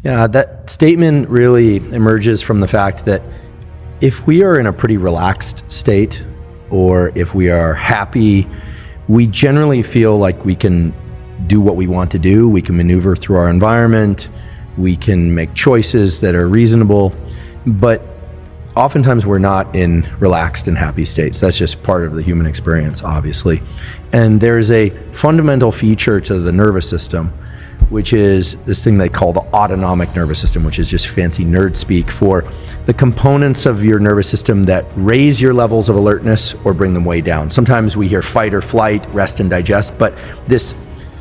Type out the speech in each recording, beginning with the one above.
Yeah, that statement really emerges from the fact that if we are in a pretty relaxed state, or if we are happy, we generally feel like we can do what we want to do. We can maneuver through our environment. We can make choices that are reasonable. But oftentimes we're not in relaxed and happy states. That's just part of the human experience, obviously. And there's a fundamental feature to the nervous system, which is this thing they call the autonomic nervous system, which is just fancy nerd speak for the components of your nervous system that raise your levels of alertness or bring them way down. Sometimes we hear fight or flight, rest and digest, but this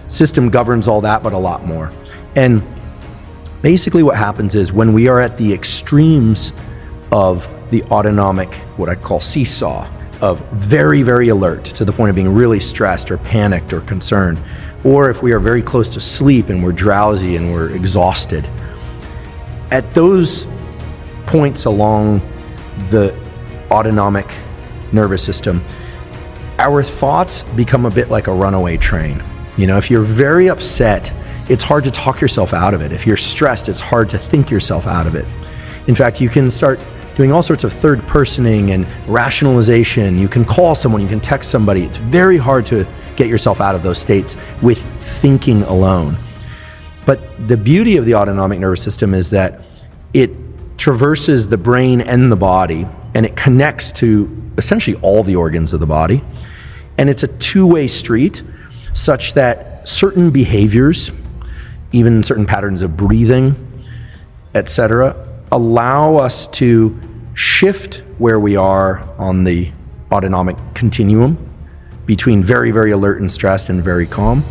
system governs all that, but a lot more. And basically what happens is when we are at the extremes of the autonomic, what I call seesaw, of very, very alert to the point of being really stressed or panicked or concerned, or if we are very close to sleep and we're drowsy and we're exhausted. At those points along the autonomic nervous system, our thoughts become a bit like a runaway train. You know, if you're very upset, it's hard to talk yourself out of it. If you're stressed, it's hard to think yourself out of it. In fact, you can start doing all sorts of third personing and rationalization. You can call someone, you can text somebody. It's very hard to get yourself out of those states with thinking alone. But the beauty of the autonomic nervous system is that it traverses the brain and the body, and it connects to essentially all the organs of the body. And it's a two-way street such that certain behaviors, even certain patterns of breathing, etc., allow us to shift where we are on the autonomic continuum between very, very alert and stressed and very calm,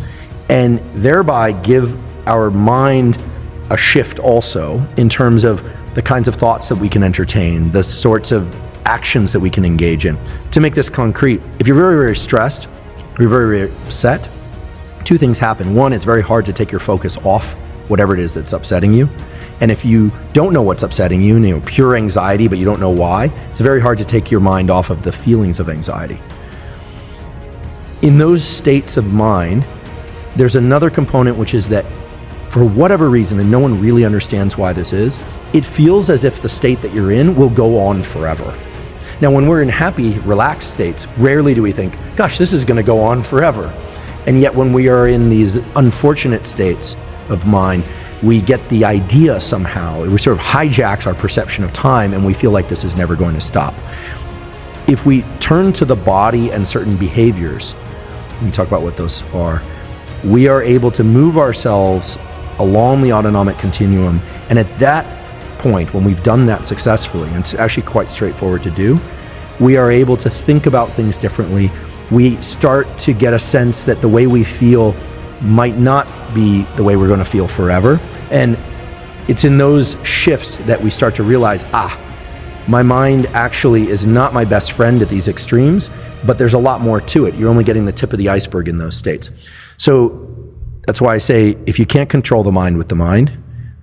and thereby give our mind a shift also in terms of the kinds of thoughts that we can entertain, the sorts of actions that we can engage in. To make this concrete, if you're very, very stressed, or you're very, very upset, two things happen. One, it's very hard to take your focus off whatever it is that's upsetting you. And if you don't know what's upsetting you, pure anxiety, but you don't know why, it's very hard to take your mind off of the feelings of anxiety. In those states of mind, there's another component, which is that for whatever reason, and no one really understands why this is, it feels as if the state that you're in will go on forever. Now, when we're in happy, relaxed states, rarely do we think, gosh, this is going to go on forever. And yet when we are in these unfortunate states of mind, we get the idea somehow, it sort of hijacks our perception of time, and we feel like this is never going to stop. If we turn to the body and certain behaviors, we talk about what those are, we are able to move ourselves along the autonomic continuum. And at that point, when we've done that successfully, and it's actually quite straightforward to do, we are able to think about things differently. We start to get a sense that the way we feel might not be the way we're going to feel forever. And it's in those shifts that we start to realize, my mind actually is not my best friend at these extremes, but there's a lot more to it. You're only getting the tip of the iceberg in those states. So that's why I say, if you can't control the mind with the mind,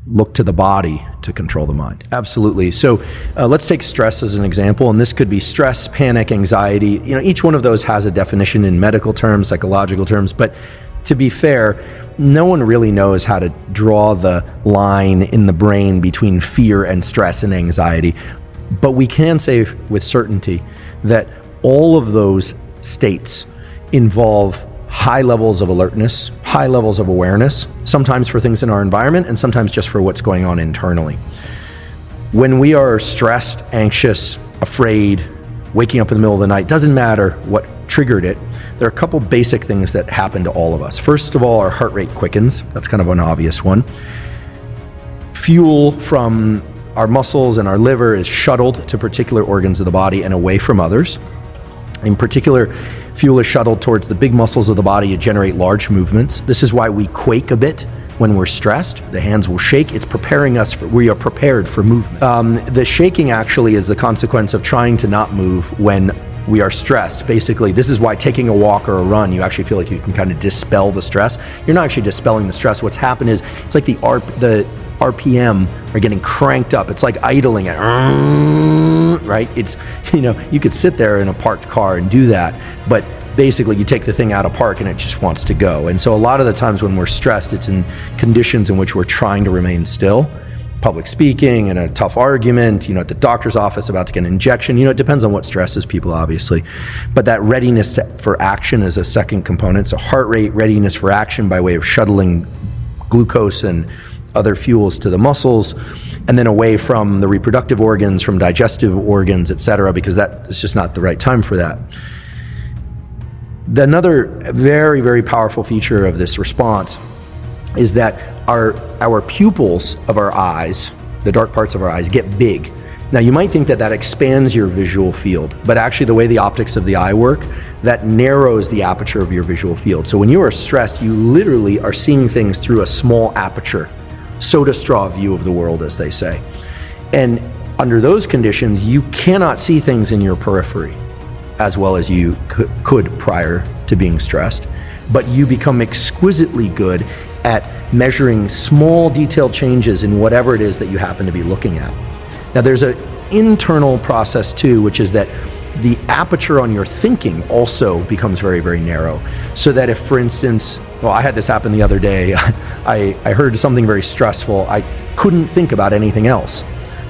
look to the body to control the mind. Absolutely. So let's take stress as an example, and this could be stress, panic, anxiety. Each one of those has a definition in medical terms, psychological terms, but to be fair, no one really knows how to draw the line in the brain between fear and stress and anxiety. But we can say with certainty that all of those states involve high levels of alertness, high levels of awareness, sometimes for things in our environment and sometimes just for what's going on internally. When we are stressed, anxious, afraid, waking up in the middle of the night, doesn't matter what triggered it, there are a couple basic things that happen to all of us. First of all, our heart rate quickens. That's kind of an obvious one. Fuel from our muscles and our liver is shuttled to particular organs of the body and away from others. In particular, fuel is shuttled towards the big muscles of the body to generate large movements. This is why we quake a bit when we're stressed. The hands will shake. It's preparing us we are prepared for movement. The shaking actually is the consequence of trying to not move when we are stressed. Basically, this is why taking a walk or a run, you actually feel like you can kind of dispel the stress. You're not actually dispelling the stress. What's happened is it's like the RPM are getting cranked up. It's like idling it, right? It's, you could sit there in a parked car and do that, but basically you take the thing out of park and it just wants to go. And so a lot of the times when we're stressed, it's in conditions in which we're trying to remain still. Public speaking, in a tough argument, at the doctor's office about to get an injection. It depends on what stresses people, obviously. But that readiness for action is a second component. So heart rate, readiness for action by way of shuttling glucose and other fuels to the muscles, and then away from the reproductive organs, from digestive organs, et cetera, because that is just not the right time for that. Another very, very powerful feature of this response is that our pupils of our eyes, the dark parts of our eyes, get big. Now you might think that expands your visual field, but actually the way the optics of the eye work, that narrows the aperture of your visual field. So when you are stressed, you literally are seeing things through a small aperture, soda straw view of the world, as they say. And under those conditions, you cannot see things in your periphery as well as you could prior to being stressed, but you become exquisitely good at measuring small detailed changes in whatever it is that you happen to be looking at. Now there's an internal process too, which is that the aperture on your thinking also becomes very, very narrow. So that if, for instance, I had this happen the other day, I heard something very stressful, I couldn't think about anything else,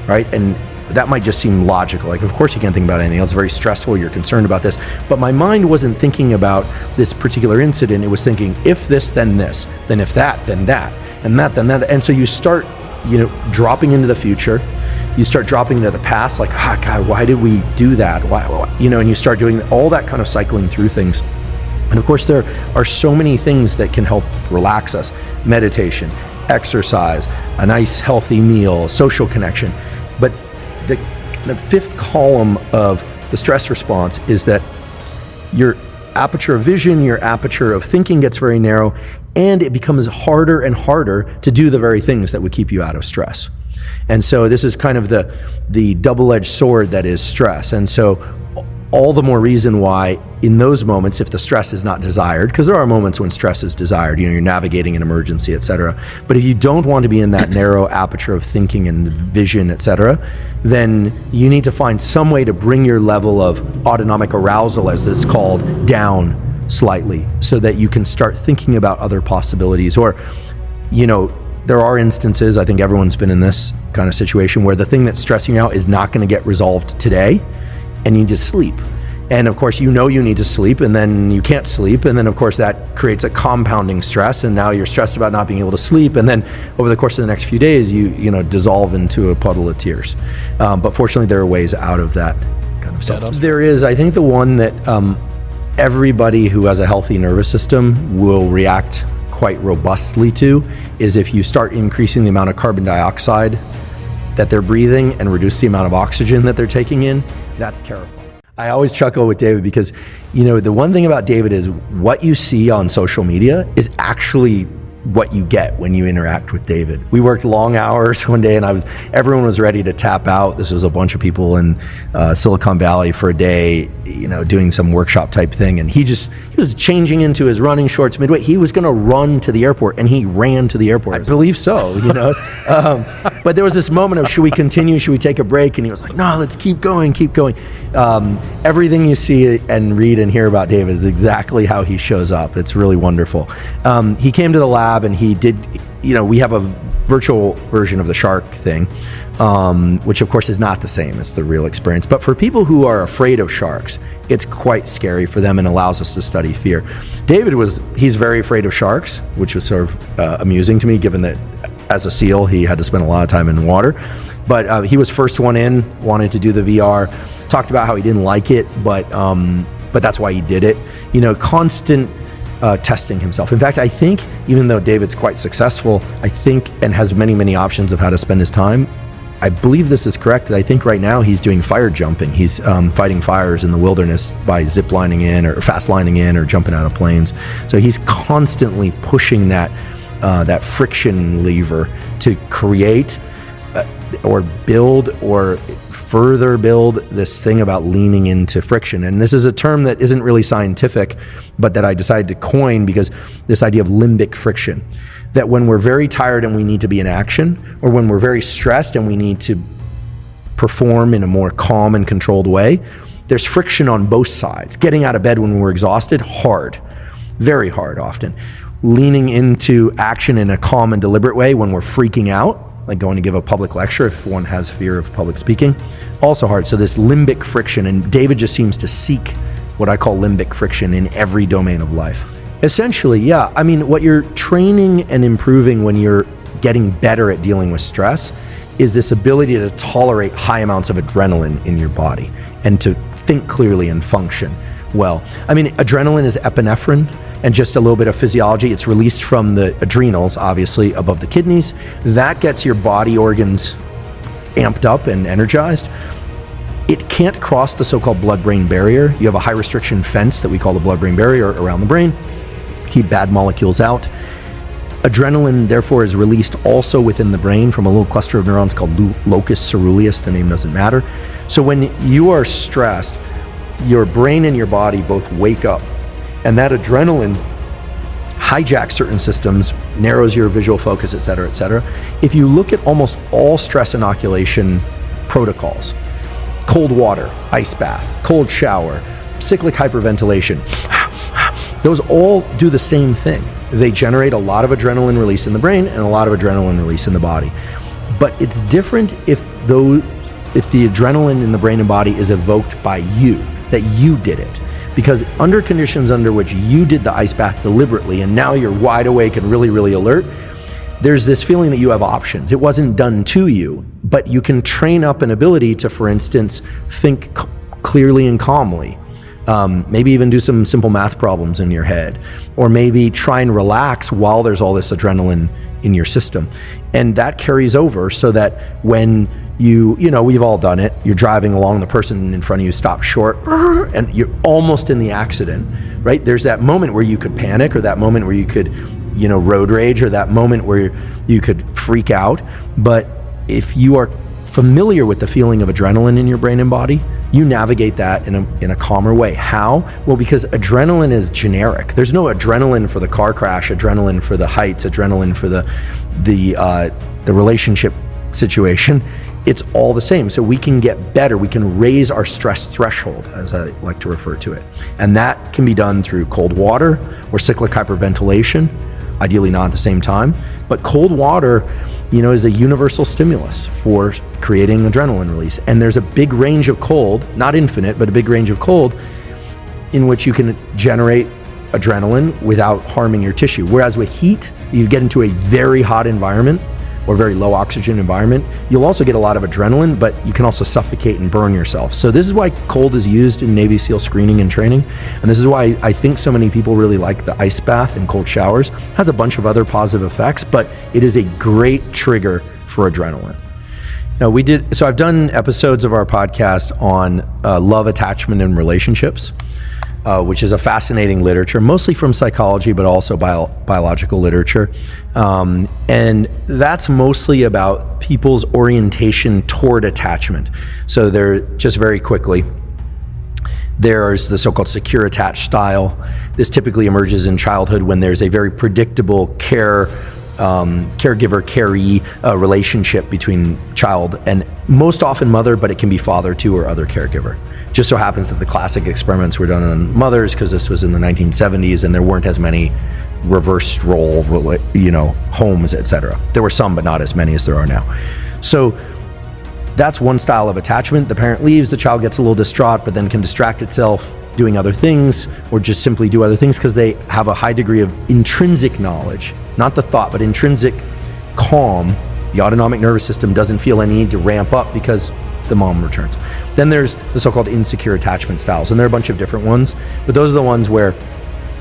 right? And that might just seem logical. Like, of course you can't think about anything else. It's very stressful. You're concerned about this. But my mind wasn't thinking about this particular incident. It was thinking, if this, then this. Then if that, then that. And that, then that. And so you start, dropping into the future. You start dropping into the past. Like, God, why did we do that? Why? And you start doing all that kind of cycling through things. And of course, there are so many things that can help relax us. Meditation, exercise, a nice healthy meal, social connection. But the fifth column of the stress response is that your aperture of vision, your aperture of thinking gets very narrow, and it becomes harder and harder to do the very things that would keep you out of stress. And so this is kind of the double-edged sword that is stress. And so all the more reason why in those moments, if the stress is not desired, because there are moments when stress is desired, you're navigating an emergency, et cetera. But if you don't want to be in that narrow aperture of thinking and vision, et cetera, then you need to find some way to bring your level of autonomic arousal, as it's called, down slightly so that you can start thinking about other possibilities. Or, there are instances, I think everyone's been in this kind of situation, where the thing that's stressing you out is not going to get resolved today, and you need to sleep. And of course, you need to sleep, and then you can't sleep, and then of course that creates a compounding stress, and now you're stressed about not being able to sleep, and then over the course of the next few days, you dissolve into a puddle of tears. But fortunately, there are ways out of that kind of stuff. There is, I think, the one that everybody who has a healthy nervous system will react quite robustly to, is if you start increasing the amount of carbon dioxide that they're breathing and reduce the amount of oxygen that they're taking in. That's terrifying. I always chuckle with David because, the one thing about David is what you see on social media is actually what you get when you interact with David. We worked long hours one day, and everyone was ready to tap out. This was a bunch of people in Silicon Valley for a day, doing some workshop type thing. And he was changing into his running shorts midway. He was going to run to the airport, and he ran to the airport. I believe so, But there was this moment of, should we continue? Should we take a break? And he was like, no, let's keep going. Everything you see and read and hear about David is exactly how he shows up. It's really wonderful. He came to the lab and he did, we have a virtual version of the shark thing, which of course is not the same as the real experience. But for people who are afraid of sharks, it's quite scary for them and allows us to study fear. David he's very afraid of sharks, which was sort of amusing to me, given that as a SEAL, he had to spend a lot of time in water. But he was first one in, wanted to do the VR, talked about how he didn't like it, but that's why he did it. Constant testing himself. In fact, I think even though David's quite successful, and has many, many options of how to spend his time, I believe this is correct. I think right now he's doing fire jumping. He's fighting fires in the wilderness by zip lining in or fast lining in or jumping out of planes. So he's constantly pushing that friction lever to create or build or further build this thing about leaning into friction. And this is a term that isn't really scientific, but that I decided to coin because this idea of limbic friction, that when we're very tired and we need to be in action, or when we're very stressed and we need to perform in a more calm and controlled way, there's friction on both sides. Getting out of bed when we're exhausted, hard, very hard often. Leaning into action in a calm and deliberate way when we're freaking out, like going to give a public lecture if one has fear of public speaking, also hard. So this limbic friction, and David just seems to seek what I call limbic friction in every domain of life. Essentially, yeah, I mean, what you're training and improving when you're getting better at dealing with stress is this ability to tolerate high amounts of adrenaline in your body and to think clearly and function well. I mean, adrenaline is epinephrine, and just a little bit of physiology. It's released from the adrenals, obviously, above the kidneys. That gets your body organs amped up and energized. It can't cross the so-called blood-brain barrier. You have a high-restriction fence that we call the blood-brain barrier around the brain. Keep bad molecules out. Adrenaline, therefore, is released also within the brain from a little cluster of neurons called locus ceruleus. The name doesn't matter. So when you are stressed, your brain and your body both wake up, and that adrenaline hijacks certain systems, narrows your visual focus, et cetera, et cetera. If you look at almost all stress inoculation protocols, cold water, ice bath, cold shower, cyclic hyperventilation, those all do the same thing. They generate a lot of adrenaline release in the brain and a lot of adrenaline release in the body. But it's different if the adrenaline in the brain and body is evoked by you, that you did it. Because under conditions under which you did the ice bath deliberately and now you're wide awake and really, really alert, there's this feeling that you have options. It wasn't done to you, but you can train up an ability to, for instance, think clearly and calmly. Maybe even do some simple math problems in your head, or maybe try and relax while there's all this adrenaline in your system. And that carries over so that when you know, we've all done it. You're driving along, the person in front of you stops short, and you're almost in the accident, right? There's that moment where you could panic, or that moment where you could, road rage, or that moment where you could freak out. But if you are familiar with the feeling of adrenaline in your brain and body, you navigate that in a calmer way. How? Well, because adrenaline is generic. There's no adrenaline for the car crash, adrenaline for the heights, adrenaline for the relationship situation. It's all the same. So we can get better. We can raise our stress threshold, as I like to refer to it. And that can be done through cold water or cyclic hyperventilation, ideally not at the same time. But cold water, is a universal stimulus for creating adrenaline release. And there's a big range of cold, not infinite, but a big range of cold in which you can generate adrenaline without harming your tissue. Whereas with heat, you get into a very hot environment or very low oxygen environment, you'll also get a lot of adrenaline, but you can also suffocate and burn yourself. So this is why cold is used in Navy SEAL screening and training. And this is why I think so many people really like the ice bath and cold showers. It has a bunch of other positive effects, but it is a great trigger for adrenaline. So I've done episodes of our podcast on love, attachment, and relationships, which is a fascinating literature, mostly from psychology, but also biological literature. And that's mostly about people's orientation toward attachment. So there, just very quickly, there's the so-called secure attached style. This typically emerges in childhood when there's a very predictable caregiver-caree relationship between child and most often mother, but it can be father too or other caregiver. Just so happens that the classic experiments were done on mothers because this was in the 1970s and there weren't as many reverse role, homes, etc. There were some, but not as many as there are now. So that's one style of attachment. The parent leaves, the child gets a little distraught, but then can distract itself doing other things or just simply do other things because they have a high degree of intrinsic knowledge, not the thought, but intrinsic calm. The autonomic nervous system doesn't feel any need to ramp up because the mom returns. Then there's the so-called insecure attachment styles, and there are a bunch of different ones, but those are the ones where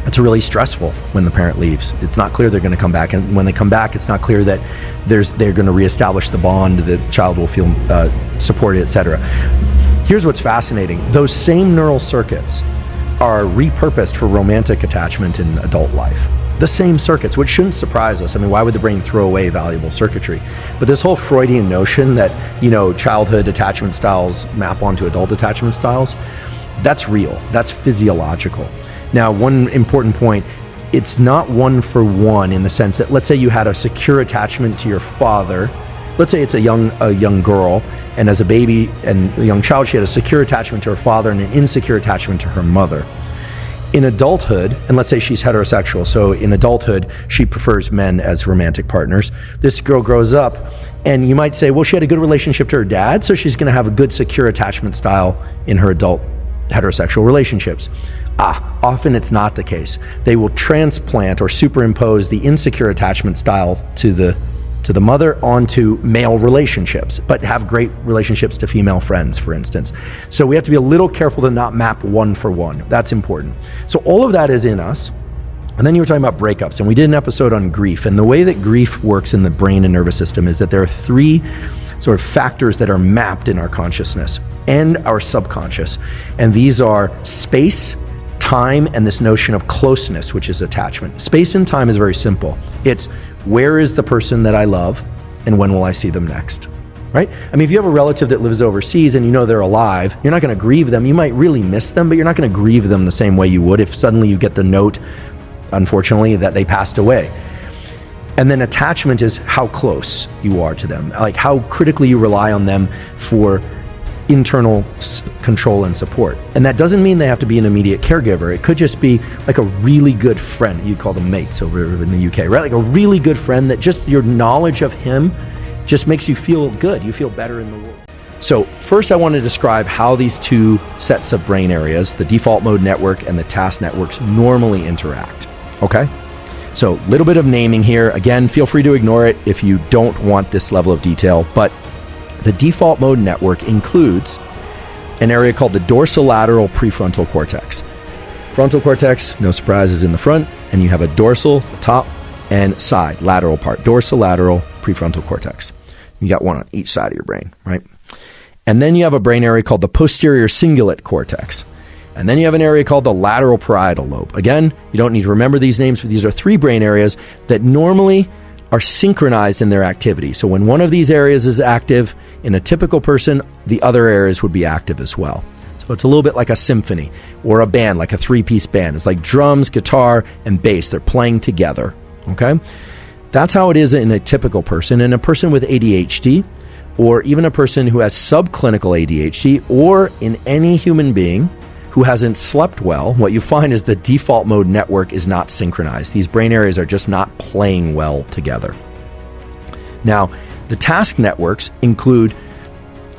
it's really stressful when the parent leaves. It's not clear they're going to come back, and when they come back, it's not clear that they're going to reestablish the bond, the child will feel supported, etc. Here's what's fascinating. Those same neural circuits are repurposed for romantic attachment in adult life. The same circuits, which shouldn't surprise us. I mean, why would the brain throw away valuable circuitry? But this whole Freudian notion that, childhood attachment styles map onto adult attachment styles, that's real. That's physiological. Now, one important point, it's not one for one in the sense that, let's say you had a secure attachment to your father. Let's say it's a young girl And as a baby and a young child, she had a secure attachment to her father and an insecure attachment to her mother. In adulthood, and let's say she's heterosexual, so in adulthood, she prefers men as romantic partners. This girl grows up, and you might say, well, she had a good relationship to her dad, so she's going to have a good secure attachment style in her adult heterosexual relationships. Often it's not the case. They will transplant or superimpose the insecure attachment style to the mother onto male relationships, but have great relationships to female friends, for instance. So we have to be a little careful to not map one for one. That's important. So all of that is in us. And then you were talking about breakups, and we did an episode on grief. And the way that grief works in the brain and nervous system is that there are three sort of factors that are mapped in our consciousness and our subconscious. And these are space, time, and this notion of closeness, which is attachment. Space and time is very simple. It's where is the person that I love and when will I see them next, right? I mean, if you have a relative that lives overseas and you know they're alive, you're not going to grieve them. You might really miss them, but you're not going to grieve them the same way you would if suddenly you get the note, unfortunately, that they passed away. And then attachment is how close you are to them, like how critically you rely on them for internal control and support. And that doesn't mean they have to be an immediate caregiver. It could just be like a really good friend. You call them mates over in the UK, right? Like a really good friend that just your knowledge of him just makes you feel good. You feel better in the world. So first I want to describe how these two sets of brain areas, the default mode network and the task networks, normally interact. Okay? So a little bit of naming here. Again, feel free to ignore it if you don't want this level of detail, but the default mode network includes an area called the dorsolateral prefrontal cortex. Frontal cortex, no surprise, is in the front, and you have a dorsal, top, and side, lateral part, dorsolateral prefrontal cortex. You got one on each side of your brain, right? And then you have a brain area called the posterior cingulate cortex. And then you have an area called the lateral parietal lobe. Again, you don't need to remember these names, but these are three brain areas that normally are synchronized in their activity. So when one of these areas is active in a typical person, the other areas would be active as well. So it's a little bit like a symphony or a band, like a three-piece band. It's like drums, guitar, and bass. They're playing together, okay? That's how it is in a typical person. In a person with ADHD, or even a person who has subclinical ADHD, or in any human being who hasn't slept well, what you find is the default mode network is not synchronized. These brain areas are just not playing well together. Now, the task networks include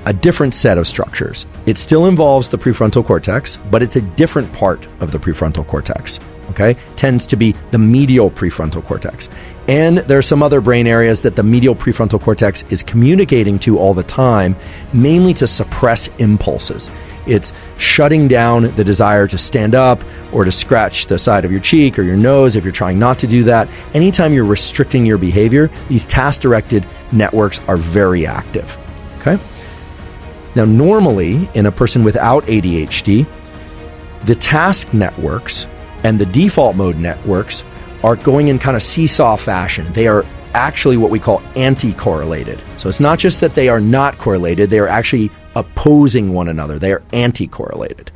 a different set of structures. It still involves the prefrontal cortex, but it's a different part of the prefrontal cortex, okay? Tends to be the medial prefrontal cortex. And there are some other brain areas that the medial prefrontal cortex is communicating to all the time, mainly to suppress impulses. It's shutting down the desire to stand up or to scratch the side of your cheek or your nose if you're trying not to do that. Anytime you're restricting your behavior, these task-directed networks are very active, okay? Now, normally, in a person without ADHD, the task networks and the default mode networks are going in kind of seesaw fashion. They are actually what we call anti-correlated. So it's not just that they are not correlated, they are actually opposing one another. They are anti-correlated.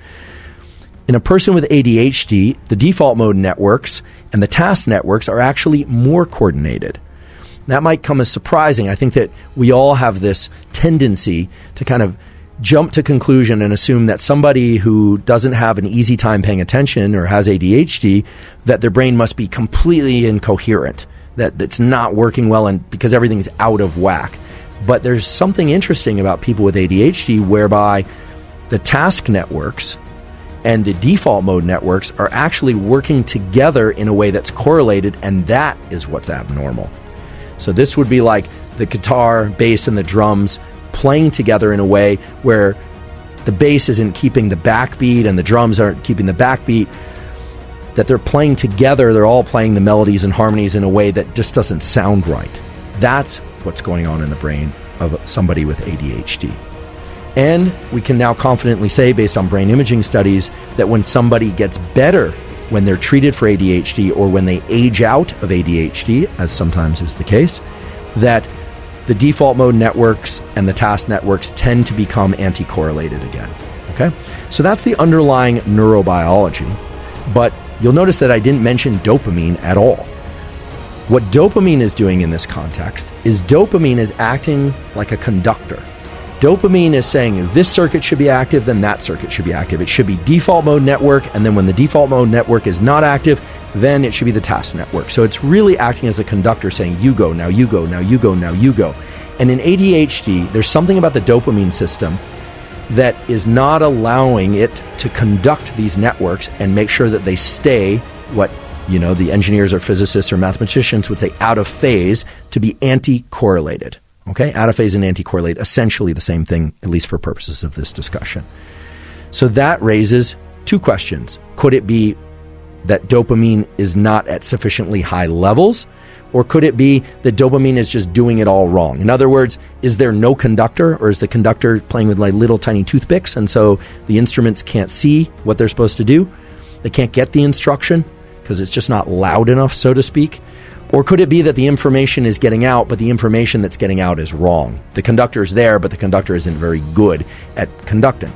In a person with ADHD, the default mode networks and the task networks are actually more coordinated. That might come as surprising. I think that we all have this tendency to kind of jump to conclusion and assume that somebody who doesn't have an easy time paying attention or has ADHD, that their brain must be completely incoherent, that it's not working well and because everything's out of whack. But there's something interesting about people with ADHD whereby the task networks and the default mode networks are actually working together in a way that's correlated, and that is what's abnormal. So this would be like the guitar, bass, and the drums playing together in a way where the bass isn't keeping the backbeat and the drums aren't keeping the backbeat, that they're playing together, they're all playing the melodies and harmonies in a way that just doesn't sound right. That's what's going on in the brain of somebody with ADHD. And we can now confidently say, based on brain imaging studies, that when somebody gets better when they're treated for ADHD or when they age out of ADHD, as sometimes is the case, that the default mode networks and the task networks tend to become anti-correlated again, okay? So that's the underlying neurobiology, but you'll notice that I didn't mention dopamine at all. What dopamine is doing in this context is dopamine is acting like a conductor. Dopamine is saying this circuit should be active, then that circuit should be active. It should be default mode network, and then when the default mode network is not active, then it should be the task network. So it's really acting as a conductor saying, you go, now you go, now you go, now you go. And in ADHD, there's something about the dopamine system that is not allowing it to conduct these networks and make sure that they stay what, the engineers or physicists or mathematicians would say out of phase, to be anti-correlated. Okay? Out of phase and anti-correlate, essentially the same thing, at least for purposes of this discussion. So that raises two questions. Could it be that dopamine is not at sufficiently high levels? Or could it be that dopamine is just doing it all wrong? In other words, is there no conductor, or is the conductor playing with like little tiny toothpicks, and so the instruments can't see what they're supposed to do? They can't get the instruction because it's just not loud enough, so to speak. Or could it be that the information is getting out, but the information that's getting out is wrong? The conductor is there, but the conductor isn't very good at conducting.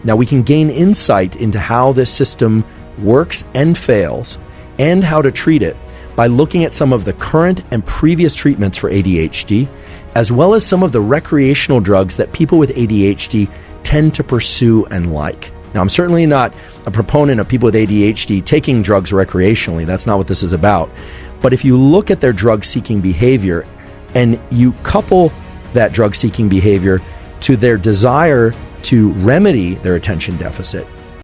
Now, we can gain insight into how this system works and fails, and how to treat it, by looking at some of the current and previous treatments for ADHD, as well as some of the recreational drugs that people with ADHD tend to pursue and like. Now, I'm certainly not a proponent of people with ADHD taking drugs recreationally. That's not what this is about. But if you look at their drug-seeking behavior and you couple that drug-seeking behavior to their desire to remedy their attention deficit,